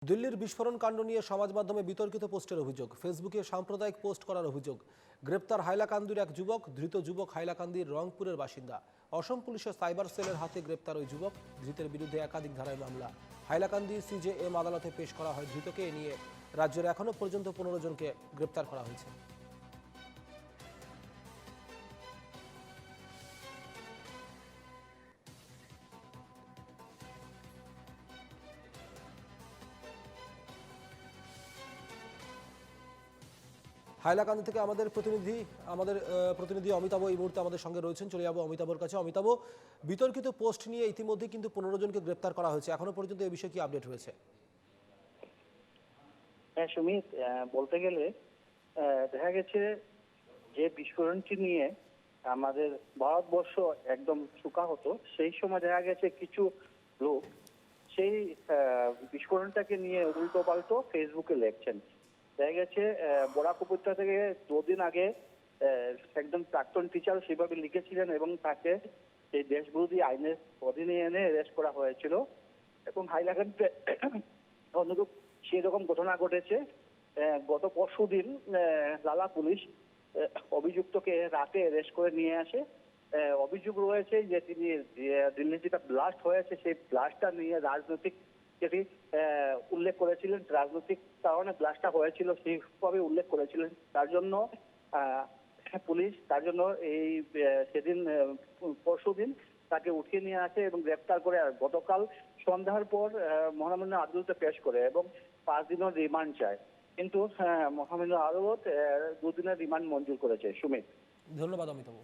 দিল্লির বিস্ফোরণ কাণ্ড নিয়ে সমাজ মাধ্যমে বিতর্কিত পোস্টের অভিযোগ, ফেসবুকে সাম্প্রদায়িক পোস্ট করার অভিযোগ। গ্রেপ্তার হাইলাকান্দির এক যুবক। ধৃত যুবক হাইলাকান্দির রংপুরের বাসিন্দা। অসম পুলিশের সাইবার সেলের হাতে গ্রেপ্তার ওই যুবক। ধৃতের বিরুদ্ধে একাধিক ধারায় মামলা। হাইলাকান্দি সিজেএম আদালতে পেশ করা হয় ধৃতকে। এ নিয়ে রাজ্যের এখনো পর্যন্ত 15 জনকে গ্রেপ্তার করা হয়েছে। হাইলাকান্দি থেকে আমাদের প্রতিনিধি অমিতাভ এই মুহূর্তে আমাদের সঙ্গে রয়েছেন। চলে যাবো অমিতাভর কাছে। অমিতাভ, বিতর্কিত পোস্ট নিয়ে ইতিমধ্যে কিন্তু 15 জনকে গ্রেপ্তার করা হয়েছে। এখনো পর্যন্ত এই বিষয়ে কি আপডেট রয়েছে? হ্যাঁ সুমিত, বলতে গেলে দেখা গেছে যে বিস্ফোরণটি নিয়ে আমাদের ভারতবর্ষ একদম শোকাহত। সেই সময় দেখা গেছে কিছু লোক সেই বিস্ফোরণটাকে নিয়ে উল্টো পাল্টো ফেসবুকে লিখছেন। দেখা গেছে বরাক উপত্যকা থেকে 2 দিন আগে একজন প্রাক্তন টিচার সেভাবে লিখেছিলেন এবং তাকে এই দেশবিরোধী আইনের অধীনে এনে অ্যারেস্ট করা হয়েছিল এবং হাইলাকান্দিতে অনুরূপ সেই রকম ঘটনা ঘটেছে। গত পরশুদিন লালা পুলিশ অভিযুক্তকে রাতে অ্যারেস্ট করে নিয়ে আসে। অভিযোগ রয়েছে যে তিনি দিল্লিতে যেটা ব্লাস্ট হয়েছে সেই ব্লাস্টটা নিয়ে রাজনৈতিক যেটি উল্লেখ করেছিলেন, রাজনৈতিক কারণে ব্লাস্টটা হয়েছিল সেইভাবে উল্লেখ করেছিলেন। তার জন্য পুলিশ তার জন্য এই সেদিন পরশুদিন তাকে উঠিয়ে নিয়ে আসে এবং গ্রেপ্তার করে গতকাল সন্ধ্যার পর মহামান্য আদালতে পেশ করে এবং 5 দিনের রিমান্ড চায়। কিন্তু মহামান্য আদালত 2 দিনের রিমান্ড মঞ্জুর করেছে। সুমিত, ধন্যবাদ অমিতাভ।